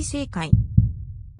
正解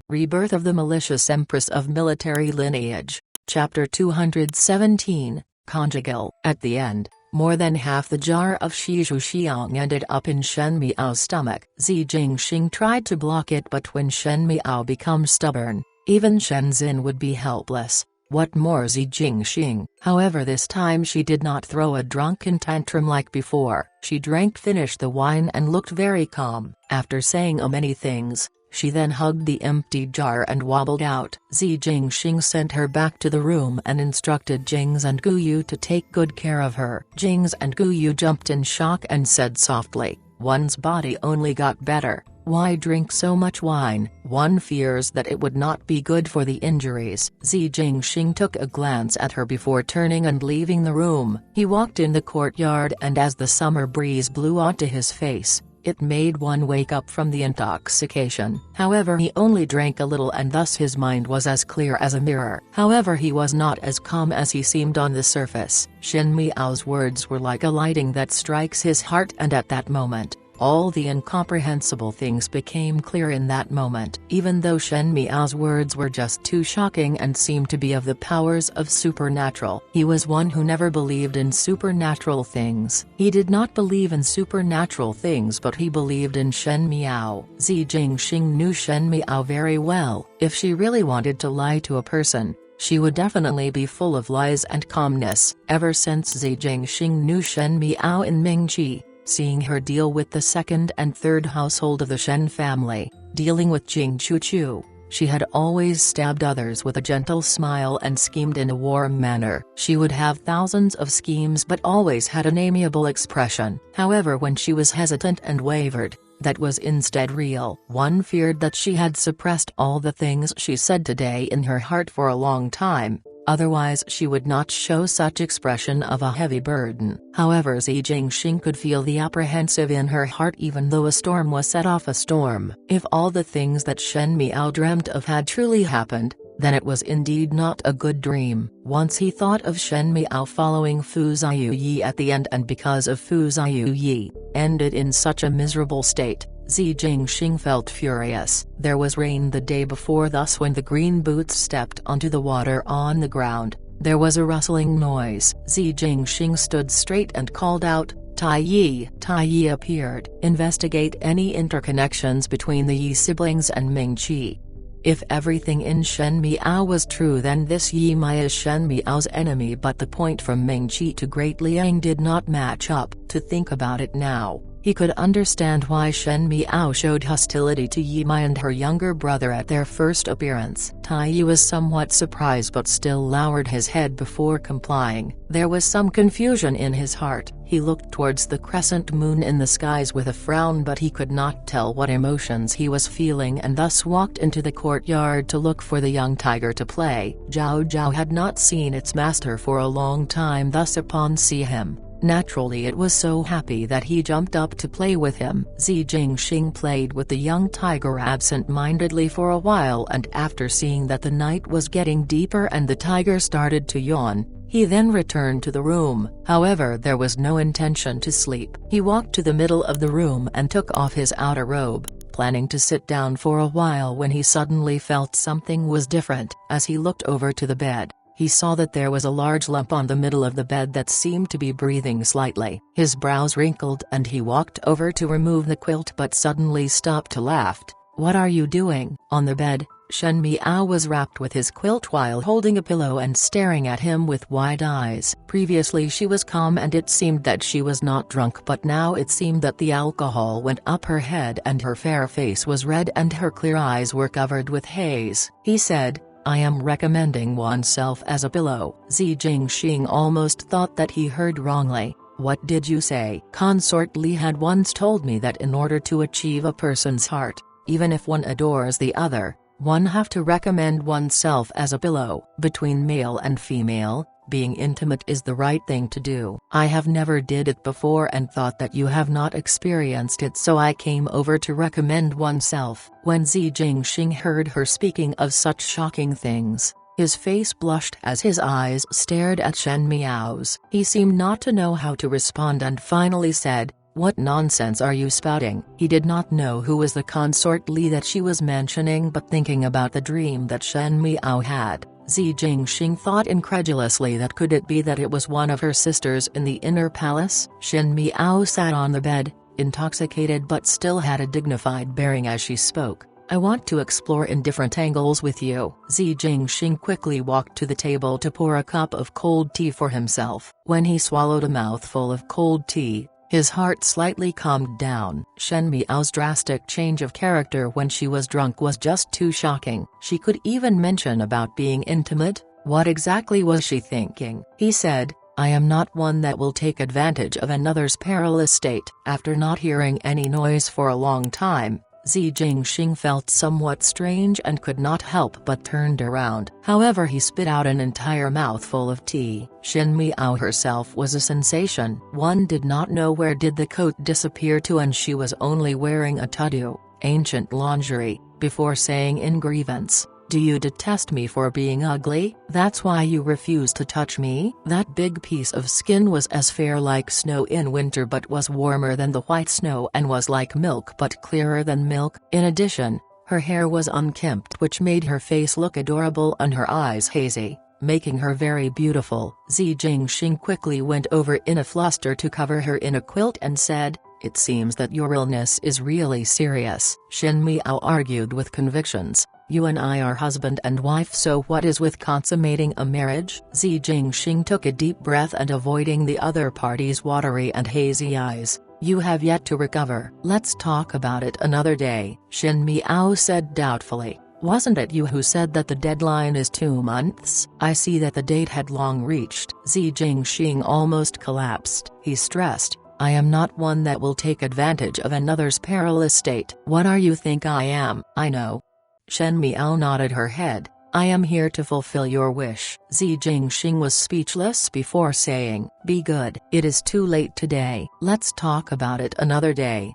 Rebirth of the Malicious Empress of Military Lineage, Chapter 217, Conjugal. At the end, more than half the jar of Shizhu Xiang ended up in Shen Miao's stomach. Zi Jingxing tried to block it, but when Shen Miao becomes stubborn, even Shen Xin would be helpless. What more Zi Jingxing? However, this time she did not throw a drunken tantrum like before. She finished the wine and looked very calm. After saying many things, she then hugged the empty jar and wobbled out. Zi Jingxing sent her back to the room and instructed Jings and Guyu to take good care of her. Jings and Guyu jumped in shock and said softly, "One's body only got better. Why drink so much wine? One fears that it would not be good for the injuries." Zi Jingxing took a glance at her before turning and leaving the room. He walked in the courtyard, and as the summer breeze blew onto his face, it made one wake up from the intoxication. However, he only drank a little, and thus his mind was as clear as a mirror. However, he was not as calm as he seemed on the surface. Shen Miao's words were like a lightning that strikes his heart, and at that moment, all the incomprehensible things became clear in that moment. Even though Shen Miao's words were just too shocking and seemed to be of the powers of supernatural, he was one who never believed in supernatural things. He did not believe in supernatural things, but he believed in Shen Miao. Zi Jingxing knew Shen Miao very well. If she really wanted to lie to a person, she would definitely be full of lies and calmness. Ever since Zi Jingxing knew Shen Miao in Mingqi, seeing her deal with the second and third household of the Shen family, dealing with Jing Chuchu, she had always stabbed others with a gentle smile and schemed in a warm manner. She would have thousands of schemes but always had an amiable expression. However, when she was hesitant and wavered, that was instead real. One feared that she had suppressed all the things she said today in her heart for a long time. Otherwise she would not show such expression of a heavy burden. However, Zi Jingxing could feel the apprehensive in her heart, even though a storm was set off a storm. If all the things that Shen Miao dreamt of had truly happened, then it was indeed not a good dream. Once he thought of Shen Miao following Fu Ziyu at the end, and because of Fu Ziyu ended in such a miserable state, Zi Jingxing felt furious. There was rain the day before, thus when the green boots stepped onto the water on the ground, there was a rustling noise. Zi Jingxing stood straight and called out, "Tai Yi." Tai Yi appeared. Investigate any interconnections between the Yi siblings and Mingqi. If everything in Shen Miao was true, then this Yi Mai is Shen Miao's enemy, but the point from Mingqi to Great Liang did not match up. To think about it now, he could understand why Shen Miao showed hostility to Yi Mai and her younger brother at their first appearance. Tai Yi was somewhat surprised but still lowered his head before complying. There was some confusion in his heart. He looked towards the crescent moon in the skies with a frown, but he could not tell what emotions he was feeling, and thus walked into the courtyard to look for the young tiger to play. Zhao Zhao had not seen its master for a long time, thus upon seeing him, naturally it was so happy that he jumped up to play with him. Zi Jingxing played with the young tiger absent-mindedly for a while, and after seeing that the night was getting deeper and the tiger started to yawn, he then returned to the room. However, there was no intention to sleep. He walked to the middle of the room and took off his outer robe, planning to sit down for a while, when he suddenly felt something was different. As he looked over to the bed, he saw that there was a large lump on the middle of the bed that seemed to be breathing slightly. His brows wrinkled and he walked over to remove the quilt, but suddenly stopped to laugh. "What are you doing?" On the bed, Shen Miao was wrapped with his quilt while holding a pillow and staring at him with wide eyes. Previously she was calm and it seemed that she was not drunk, but now it seemed that the alcohol went up her head and her fair face was red and her clear eyes were covered with haze. He said, "I am recommending oneself as a pillow." Zi Jingxing almost thought that he heard wrongly. "What did you say?" Consort Li had once told me that in order to achieve a person's heart, even if one adores the other, one have to recommend oneself as a pillow. Between male and female, being intimate is the right thing to do. I have never did it before and thought that you have not experienced it, so I came over to recommend oneself. When Zi Jingxing heard her speaking of such shocking things, his face blushed as his eyes stared at Shen Miao's. He seemed not to know how to respond and finally said, What nonsense are you spouting? He did not know who was the consort Li that she was mentioning, but thinking about the dream that Shen Miao had, Zi Jingxing thought incredulously that could it be that it was one of her sisters in the inner palace? Shen Miao sat on the bed, intoxicated but still had a dignified bearing as she spoke. I want to explore in different angles with you. Zi Jingxing quickly walked to the table to pour a cup of cold tea for himself. When he swallowed a mouthful of cold tea, his heart slightly calmed down. Shen Miao's drastic change of character when she was drunk was just too shocking. She could even mention about being intimate. What exactly was she thinking? He said, I am not one that will take advantage of another's perilous state. After not hearing any noise for a long time, Zi Jingxing felt somewhat strange and could not help but turned around. However, he spit out an entire mouthful of tea. Shen Miao herself was a sensation. One did not know where did the coat disappear to, and she was only wearing a tutu, ancient lingerie, before saying in grievance, do you detest me for being ugly? That's why you refuse to touch me? That big piece of skin was as fair like snow in winter but was warmer than the white snow and was like milk but clearer than milk. In addition, her hair was unkempt, which made her face look adorable and her eyes hazy, making her very beautiful. Zi Jingxing quickly went over in a fluster to cover her in a quilt and said, it seems that your illness is really serious. Shen Miao argued with convictions. You and I are husband and wife, so what is with consummating a marriage? Zi Jingxing took a deep breath and avoiding the other party's watery and hazy eyes. You have yet to recover. Let's talk about it another day, Shen Miao said doubtfully. Wasn't it you who said that the deadline is 2 months? I see that the date had long reached. Zi Jingxing almost collapsed. He stressed, I am not one that will take advantage of another's perilous state. What are you think I am? I know. Shen Miao nodded her head. I am here to fulfill your wish. Zi Jingxing was speechless before saying, be good. It is too late today. Let's talk about it another day.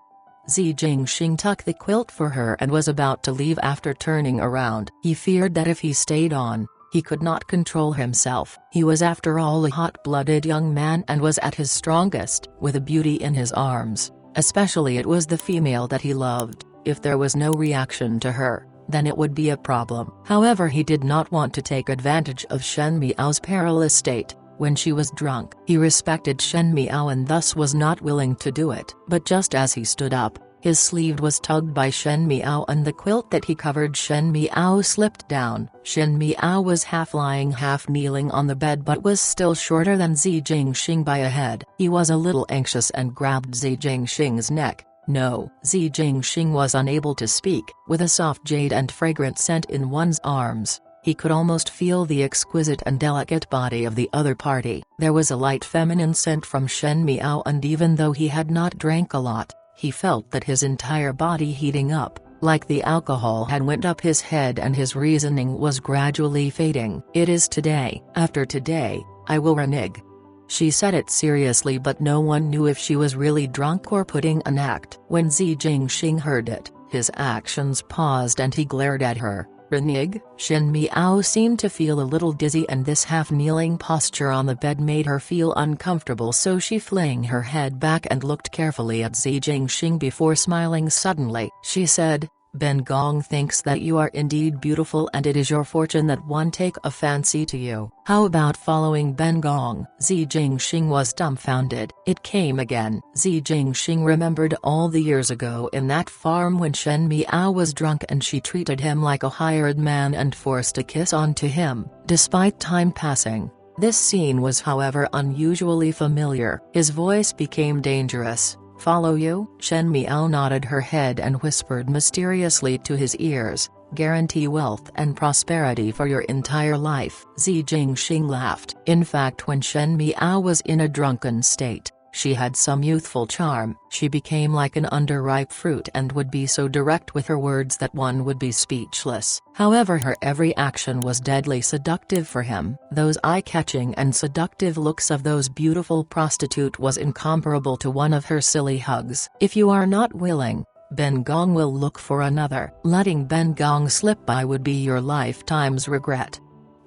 Zi Jingxing tucked the quilt for her and was about to leave after turning around. He feared that if he stayed on, he could not control himself. He was after all a hot-blooded young man and was at his strongest, with a beauty in his arms. Especially it was the female that he loved. If there was no reaction to her, then it would be a problem. However, he did not want to take advantage of Shen Miao's perilous state. When she was drunk, he respected Shen Miao and thus was not willing to do it. But just as he stood up, his sleeve was tugged by Shen Miao and the quilt that he covered Shen Miao slipped down. Shen Miao was half lying half kneeling on the bed but was still shorter than Zi Jingxing by a head. He was a little anxious and grabbed Zi Jingxing's neck. No. Zi Jingxing was unable to speak. With a soft jade and fragrant scent in one's arms, he could almost feel the exquisite and delicate body of the other party. There was a light feminine scent from Shen Miao, and even though he had not drank a lot, he felt that his entire body heating up, like the alcohol had went up his head, and his reasoning was gradually fading. It is today. After today, I will renege. She said it seriously, but no one knew if she was really drunk or putting an act. When Zi Jingxing heard it, his actions paused and he glared at her. Renege? Shen Miao seemed to feel a little dizzy, and this half-kneeling posture on the bed made her feel uncomfortable, so she flung her head back and looked carefully at Zi Jingxing before smiling suddenly. She said, Ben Gong thinks that you are indeed beautiful, and it is your fortune that one take a fancy to you. How about following Ben Gong? Zi Jingxing was dumbfounded. It came again. Zi Jingxing remembered all the years ago in that farm when Shen Miao was drunk and she treated him like a hired man and forced a kiss onto him. Despite time passing, this scene was however unusually familiar. His voice became dangerous. Follow you? Shen Miao nodded her head and whispered mysteriously to his ears, guarantee wealth and prosperity for your entire life. Zi Jingxing laughed. In fact, when Shen Miao was in a drunken state, she had some youthful charm. She became like an underripe fruit and would be so direct with her words that one would be speechless. However, her every action was deadly seductive for him. Those eye-catching and seductive looks of those beautiful prostitute was incomparable to one of her silly hugs. If you are not willing, Ben Gong will look for another. Letting Ben Gong slip by would be your lifetime's regret.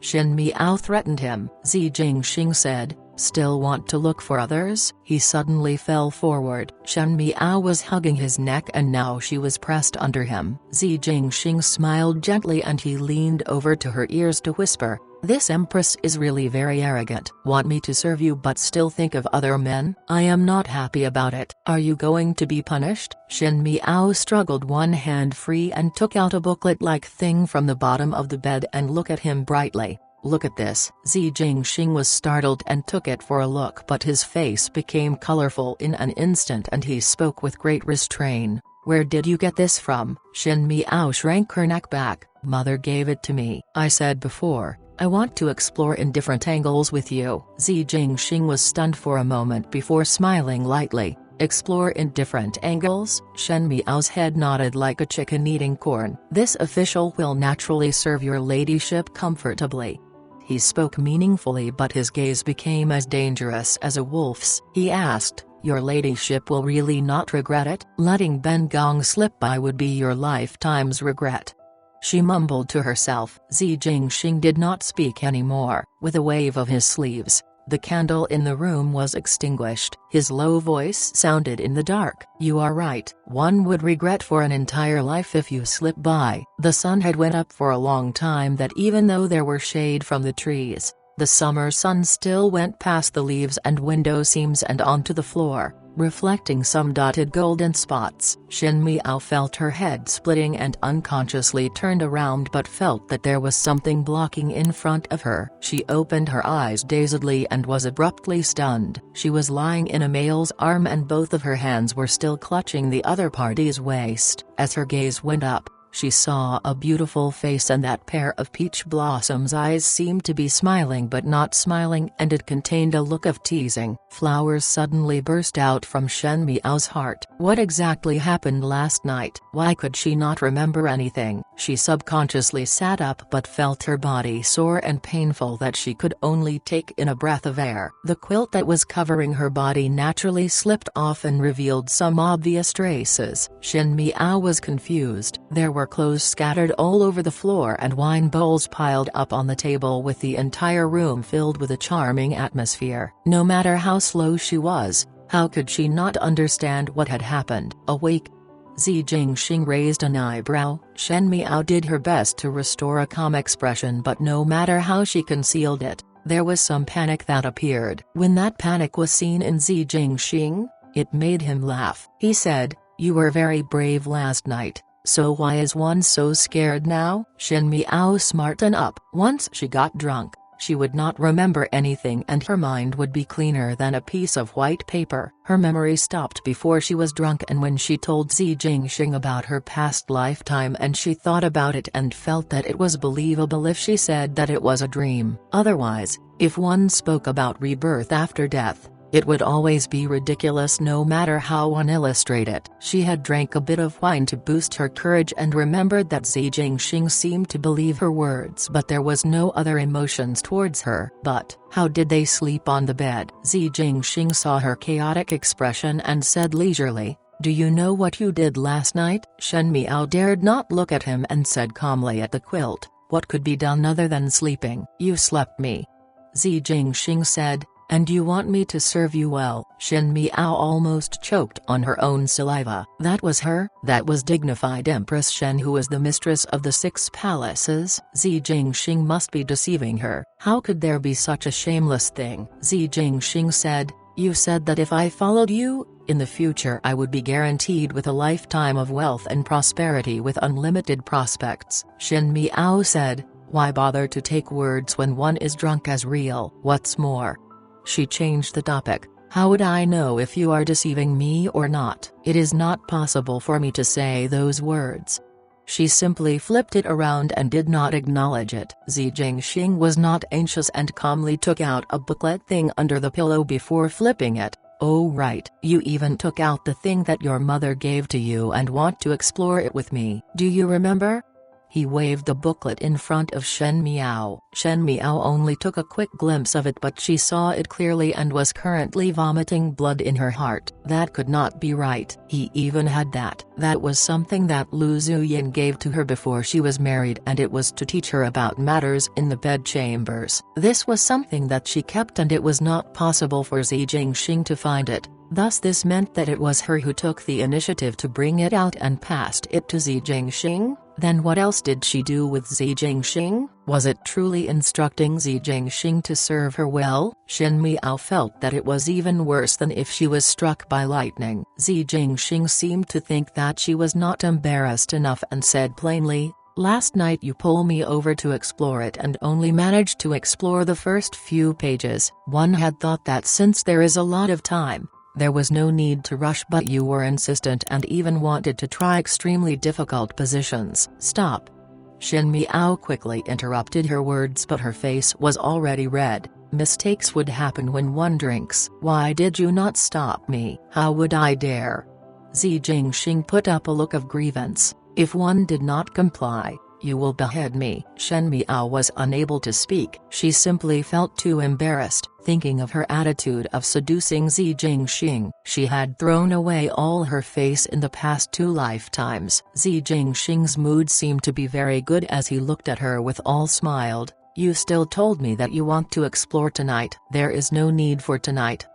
Shen Miao threatened him. Zi Jingxing said, Still want to look for others? He suddenly fell forward. Shen Miao was hugging his neck and now she was pressed under him. Zi Jingxing smiled gently and he leaned over to her ears to whisper, "This empress is really very arrogant. Want me to serve you but still think of other men? I am not happy about it. Are you going to be punished?" Shen Miao struggled one hand free and took out a booklet-like thing from the bottom of the bed and looked at him brightly. "Look at this." Zi Jingxing was startled and took it for a look, but his face became colorful in an instant and he spoke with great restraint. "Where did you get this from?" Shen Miao shrank her neck back. "Mother gave it to me. I said before, I want to explore in different angles with you." Zi Jingxing was stunned for a moment before smiling lightly. "Explore in different angles?" Shen Miao's head nodded like a chicken eating corn. "This official will naturally serve your ladyship comfortably." He spoke meaningfully but his gaze became as dangerous as a wolf's. He asked, "Your ladyship will really not regret it? Letting Ben Gong slip by would be your lifetime's regret." She mumbled to herself. Zi Jingxing did not speak anymore. With a wave of his sleeves, the candle in the room was extinguished. His low voice sounded in the dark. "You are right. One would regret for an entire life if you slip by." The sun had went up for a long time that even though there were shade from the trees, the summer sun still went past the leaves and window seams and onto the floor, reflecting some dotted golden spots. Shen Miao felt her head splitting and unconsciously turned around but felt that there was something blocking in front of her. She opened her eyes dazedly and was abruptly stunned. She was lying in a male's arm and both of her hands were still clutching the other party's waist. As her gaze went up, she saw a beautiful face and that pair of peach blossoms' eyes seemed to be smiling but not smiling and it contained a look of teasing. Flowers suddenly burst out from Shen Miao's heart. What exactly happened last night? Why could she not remember anything? She subconsciously sat up but felt her body sore and painful that she could only take in a breath of air. The quilt that was covering her body naturally slipped off and revealed some obvious traces. Shen Miao was confused. There were clothes scattered all over the floor and wine bowls piled up on the table with the entire room filled with a charming atmosphere. No matter how slow she was, how could she not understand what had happened? Awake? Zi Jingxing raised an eyebrow. Shen Miao did her best to restore a calm expression but no matter how she concealed it, there was some panic that appeared. When that panic was seen in Zi Jingxing, it made him laugh. He said, "You were very brave last night. So why is one so scared now?" Shen Miao smartened up. Once she got drunk, she would not remember anything and her mind would be cleaner than a piece of white paper. Her memory stopped before she was drunk and when she told Zi Jingxing about her past lifetime and she thought about it and felt that it was believable if she said that it was a dream. Otherwise, if one spoke about rebirth after death, it would always be ridiculous no matter how one illustrate it. She had drank a bit of wine to boost her courage and remembered that Zi Jingxing seemed to believe her words but there was no other emotions towards her. But, how did they sleep on the bed? Zi Jingxing saw her chaotic expression and said leisurely, "Do you know what you did last night?" Shen Miao dared not look at him and said calmly at the quilt, "What could be done other than sleeping?" "You slept me." Zi Jingxing said, "And you want me to serve you well?" Shen Miao almost choked on her own saliva. That was her? That was dignified Empress Shen who was the mistress of the 6 palaces? Zi Jingxing must be deceiving her. How could there be such a shameless thing? Zi Jingxing said, "You said that if I followed you, in the future I would be guaranteed with a lifetime of wealth and prosperity with unlimited prospects." Shen Miao said, "Why bother to take words when one is drunk as real? What's more?" She changed the topic. "How would I know if you are deceiving me or not? It is not possible for me to say those words." She simply flipped it around and did not acknowledge it. Zi Jingxing was not anxious and calmly took out a booklet thing under the pillow before flipping it. "Oh right, you even took out the thing that your mother gave to you and want to explore it with me. Do you remember?" He waved the booklet in front of Shen Miao. Shen Miao only took a quick glimpse of it, but she saw it clearly and was currently vomiting blood in her heart. That could not be right. He even had that. That was something that Lu Zuyin gave to her before she was married, and it was to teach her about matters in the bedchambers. This was something that she kept, and it was not possible for Zi Jingxing to find it. Thus this meant that it was her who took the initiative to bring it out and passed it to Zi Jingxing. Then what else did she do with Zi Jingxing? Was it truly instructing Zi Jingxing to serve her well? Shen Miao felt that it was even worse than if she was struck by lightning. Zi Jingxing seemed to think that she was not embarrassed enough and said plainly, "Last night you pulled me over to explore it and only managed to explore the first few pages. One had thought that since there is a lot of time, there was no need to rush, but you were insistent and even wanted to try extremely difficult positions." "Stop." Shen Miao quickly interrupted her words, but her face was already red. "Mistakes would happen when one drinks. Why did you not stop me?" "How would I dare?" Zi Jingxing put up a look of grievance. "If one did not comply, you will behead me." Shen Miao was unable to speak. She simply felt too embarrassed, thinking of her attitude of seducing Zi Jingxing. She had thrown away all her face in the past 2 lifetimes. Zi Jingxing's mood seemed to be very good as he looked at her with all smiled. "You still told me that you want to explore tonight." "There is no need for tonight."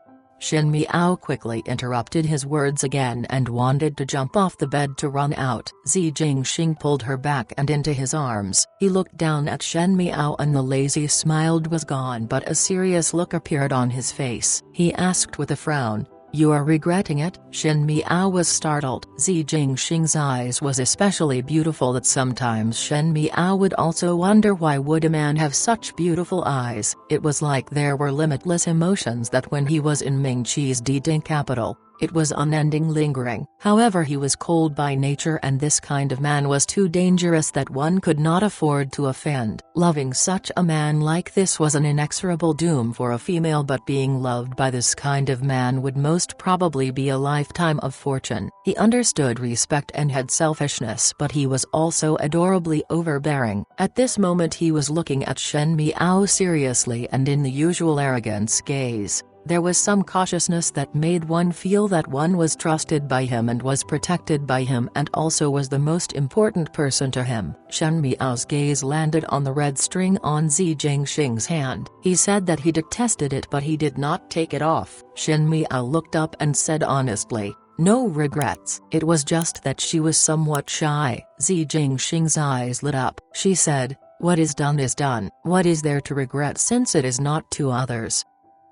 Shen Miao quickly interrupted his words again and wanted to jump off the bed to run out. Zi Jingxing pulled her back and into his arms. He looked down at Shen Miao and the lazy smile was gone, but a serious look appeared on his face. He asked with a frown, "You are regretting it?" Shen Miao was startled. Zi Jingxing's eyes was especially beautiful that sometimes Shen Miao would also wonder why would a man have such beautiful eyes. It was like there were limitless emotions that when he was in Ming Qi's Ding capital, it was unending lingering. However, he was cold by nature, and this kind of man was too dangerous that one could not afford to offend. Loving such a man like this was an inexorable doom for a female, but being loved by this kind of man would most probably be a lifetime of fortune. He understood respect and had selfishness, but he was also adorably overbearing. At this moment he was looking at Shen Miao seriously and in the usual arrogance gaze. There was some cautiousness that made one feel that one was trusted by him and was protected by him and also was the most important person to him. Shen Miao's gaze landed on the red string on Zi Jingxing's hand. He said that he detested it, but he did not take it off. Shen Miao looked up and said honestly, "No regrets." It was just that she was somewhat shy. Zi Jingxing's eyes lit up. She said, "What is done is done. What is there to regret since it is not to others?"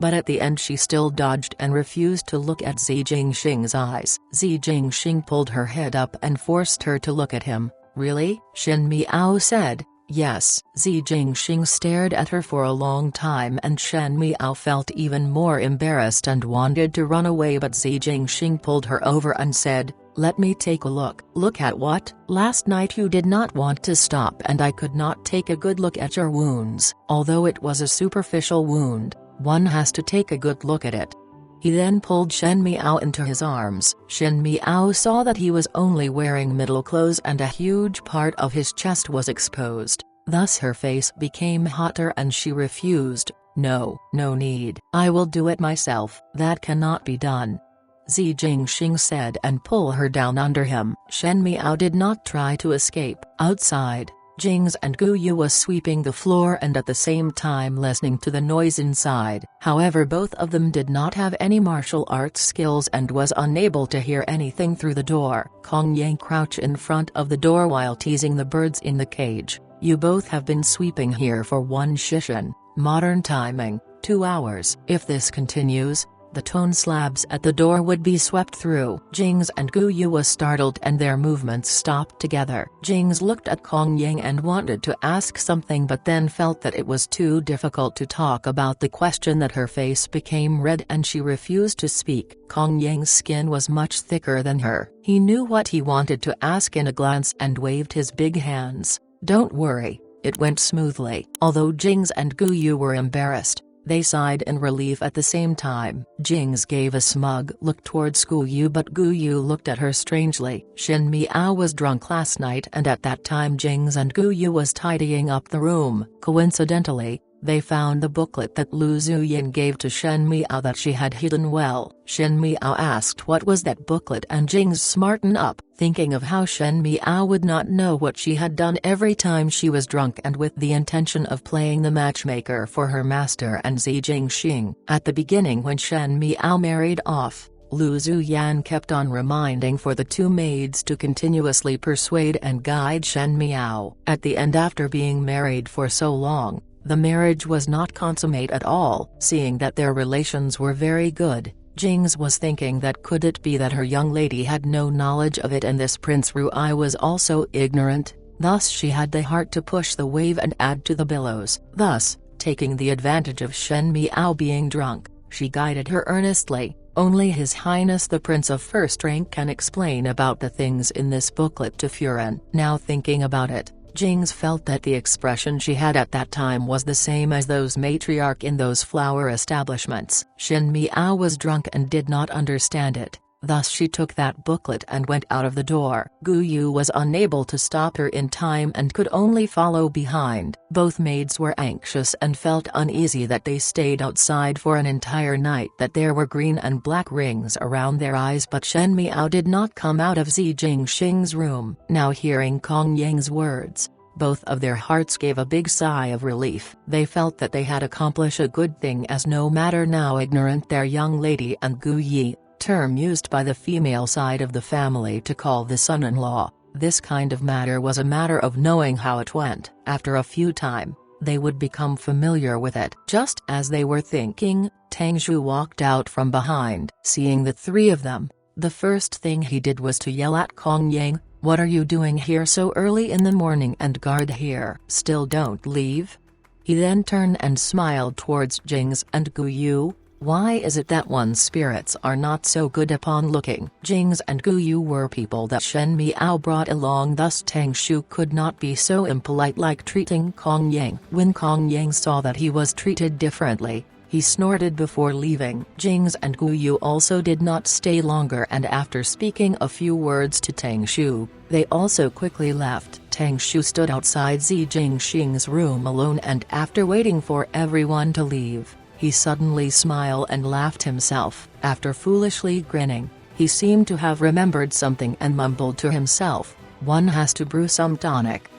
But at the end she still dodged and refused to look at Zi Jingxing's eyes. Zi Jingxing pulled her head up and forced her to look at him. "Really?" Shen Miao said. "Yes." Zi Jingxing stared at her for a long time, and Shen Miao felt even more embarrassed and wanted to run away, but Zi Jingxing pulled her over and said, "Let me take a look." "Look at what?" "Last night you did not want to stop and I could not take a good look at your wounds. Although it was a superficial wound, one has to take a good look at it." He then pulled Shen Miao into his arms. Shen Miao saw that he was only wearing middle clothes and a huge part of his chest was exposed. Thus her face became hotter and she refused. No need. "I will do it myself." "That cannot be done," Zi Jingxing said and pulled her down under him. Shen Miao did not try to escape. Outside, Jings and Guyu was sweeping the floor and at the same time listening to the noise inside. However, both of them did not have any martial arts skills and was unable to hear anything through the door. Kong Yang crouched in front of the door while teasing the birds in the cage. "You both have been sweeping here for 1 shishan, modern timing, 2 hours. If this continues, the stone slabs at the door would be swept through." Jings and Guyu was startled and their movements stopped together. Jings looked at Kong Yang and wanted to ask something, but then felt that it was too difficult to talk about the question that her face became red and she refused to speak. Kong Yang's skin was much thicker than her. He knew what he wanted to ask in a glance and waved his big hands. "Don't worry, it went smoothly." Although Jings and Guyu were embarrassed, They sighed in relief at the same time. Jings gave a smug look towards Gu Yu, but Gu Yu looked at her strangely. Shen Miao was drunk last night, and at that time Jings and Gu Yu was tidying up the room. Coincidentally, they found the booklet that Lu Zuyin gave to Shen Miao that she had hidden well. Shen Miao asked what was that booklet, and Jings smartened up, thinking of how Shen Miao would not know what she had done every time she was drunk, and with the intention of playing the matchmaker for her master and Zi Jingxing. At the beginning, when Shen Miao married off, Lu Zuyan kept on reminding for the two maids to continuously persuade and guide Shen Miao. At the end, after being married for so long, the marriage was not consummate at all. Seeing that their relations were very good, Jings was thinking that could it be that her young lady had no knowledge of it, and this Prince Ruai was also ignorant. Thus she had the heart to push the wave and add to the billows. Thus, taking the advantage of Shen Miao being drunk, she guided her earnestly. Only His Highness the Prince of First Rank can explain about the things in this booklet to Furen. Now thinking about it, Jings felt that the expression she had at that time was the same as those matriarch in those flower establishments. Shen Miao was drunk and did not understand it, thus she took that booklet and went out of the door. Gu Yu was unable to stop her in time and could only follow behind. Both maids were anxious and felt uneasy that they stayed outside for an entire night, that there were green and black rings around their eyes, but Shen Miao did not come out of Zi Jingxing's room. Now hearing Kong Yang's words, both of their hearts gave a big sigh of relief. They felt that they had accomplished a good thing, as no matter now ignorant their young lady and Gu Yi, term used by the female side of the family to call the son-in-law. This kind of matter was a matter of knowing how it went. After a few time, they would become familiar with it. Just as they were thinking, Tang Zhu walked out from behind. Seeing the three of them, the first thing he did was to yell at Kong Yang, "What are you doing here so early in the morning, and guard here? Still don't leave?" He then turned and smiled towards Jings and Gu Yu. "Why is it that one's spirits are not so good upon looking?" Jings and Gu Yu were people that Shen Miao brought along, thus Tang Shu could not be so impolite like treating Kong Yang. When Kong Yang saw that he was treated differently, he snorted before leaving. Jings and Gu Yu also did not stay longer, and after speaking a few words to Tang Shu, they also quickly left. Tang Shu stood outside Zi Jingxing's room alone, and after waiting for everyone to leave, he suddenly smiled and laughed himself. After foolishly grinning, he seemed to have remembered something and mumbled to himself, "One has to brew some tonic."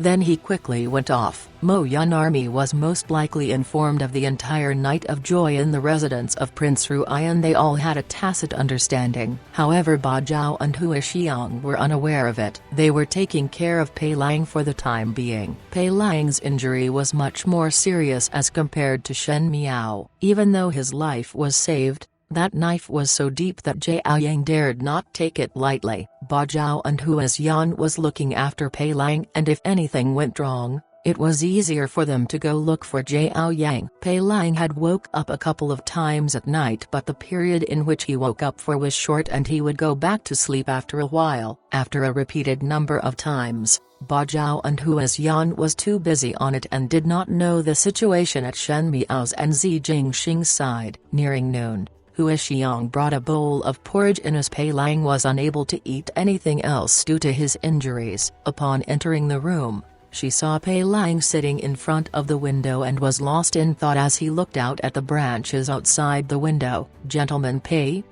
Then he quickly went off. Mo Yun army was most likely informed of the entire night of joy in the residence of Prince Ruai, and they all had a tacit understanding. However, Ba Zhao and Hua Xiang were unaware of it. They were taking care of Pei Lang for the time being. Pei Lang's injury was much more serious as compared to Shen Miao. Even though his life was saved, that knife was so deep that Jiao Yang dared not take it lightly. Ba Zhao and Hua Xian was looking after Pei Lang, and if anything went wrong, it was easier for them to go look for Jiao Yang. Pei Lang had woke up a couple of times at night, but the period in which he woke up for was short, and he would go back to sleep after a while. After a repeated number of times, Ba Zhao and Hua Xian was too busy on it and did not know the situation at Shen Miao's and Zi Jingxing's side. Nearing noon, Hua Xiang brought a bowl of porridge in, as Pei Lang was unable to eat anything else due to his injuries. Upon entering the room, she saw Pei Lang sitting in front of the window and was lost in thought as he looked out at the branches outside the window. "Gentleman Pei?"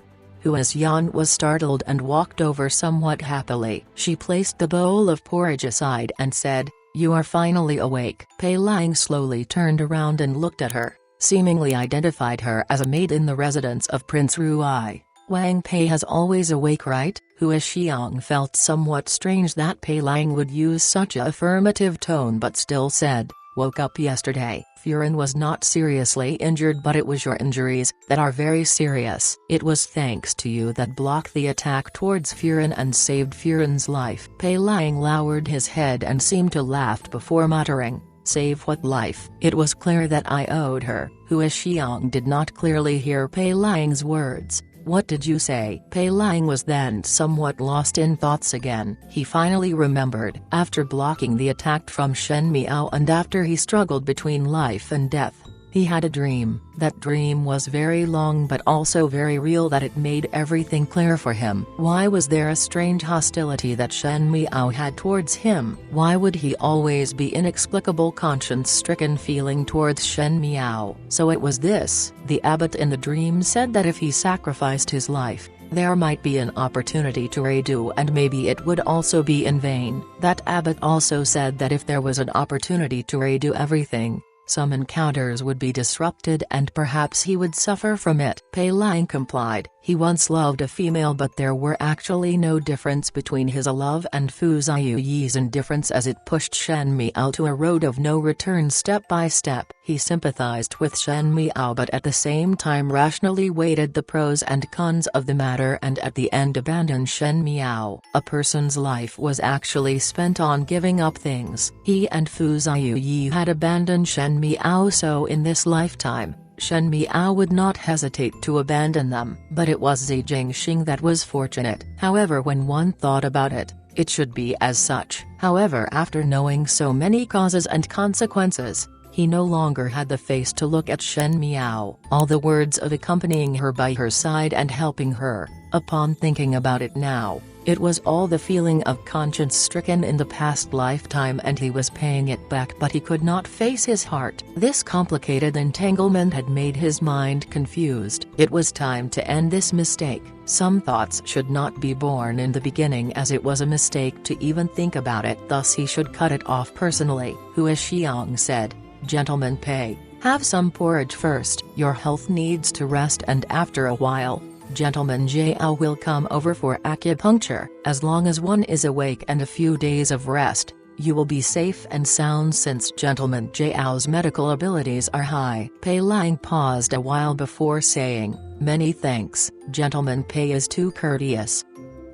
Hua Xian was startled and walked over somewhat happily. She placed the bowl of porridge aside and said, "You are finally awake." Pei Lang slowly turned around and looked at her, seemingly identified her as a maid in the residence of Prince Ruai. "Wang Pei has always awake, right?" Hua Xiang felt somewhat strange that Pei Lang would use such a affirmative tone, but still said, "Woke up yesterday." Furen was not seriously injured, but it was your injuries that are very serious. It was thanks to you that blocked the attack towards Furen and saved Furen's life. Pei Lang lowered his head and seemed to laugh before muttering, "Save what life?" It was clear that I owed her. Hua Xiang did not clearly hear Pei Lang's words. "What did you say?" Pei Lang was then somewhat lost in thoughts again. He finally remembered. After blocking the attack from Shen Miao and after he struggled between life and death, He had a dream. That dream was very long but also very real, that it made everything clear for him. Why was there a strange hostility that Shen Miao had towards him? Why would he always be inexplicable conscience-stricken feeling towards Shen Miao? So it was this. The abbot in the dream said that if he sacrificed his life, there might be an opportunity to redo, and maybe it would also be in vain. That abbot also said that if there was an opportunity to redo everything, some encounters would be disrupted and perhaps he would suffer from it. Pei Lang complied. He once loved a female, but there were actually no difference between his love and Fu Ziyuyi's indifference, as it pushed Shen Miao to a road of no return step by step. He sympathized with Shen Miao but at the same time rationally weighed the pros and cons of the matter and at the end abandoned Shen Miao. A person's life was actually spent on giving up things. He and Fu Ziyuyi had abandoned Shen Miao, so in this lifetime, Shen Miao would not hesitate to abandon them. But it was Zi Jingxing that was fortunate. However, when one thought about it, it should be as such. However, after knowing so many causes and consequences, he no longer had the face to look at Shen Miao. All the words of accompanying her by her side and helping her, upon thinking about it now, it was all the feeling of conscience-stricken in the past lifetime, and he was paying it back, but he could not face his heart. This complicated entanglement had made his mind confused. It was time to end this mistake. Some thoughts should not be born in the beginning, as it was a mistake to even think about it, thus he should cut it off personally. Hua Xiang said, "Gentleman Pei, have some porridge first. Your health needs to rest, and after a while, Gentleman Jiao will come over for acupuncture. As long as one is awake and a few days of rest, you will be safe and sound, since Gentleman Jiao's medical abilities are high." Pei Lang paused a while before saying, "Many thanks, Gentleman Pei is too courteous."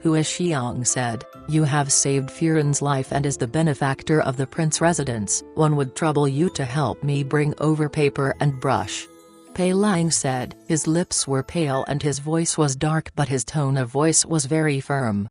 Hua Xiang said, "You have saved Furin's life and is the benefactor of the prince residence. One would trouble you to help me bring over paper and brush." Pei Lang said. His lips were pale and his voice was dark, but his tone of voice was very firm.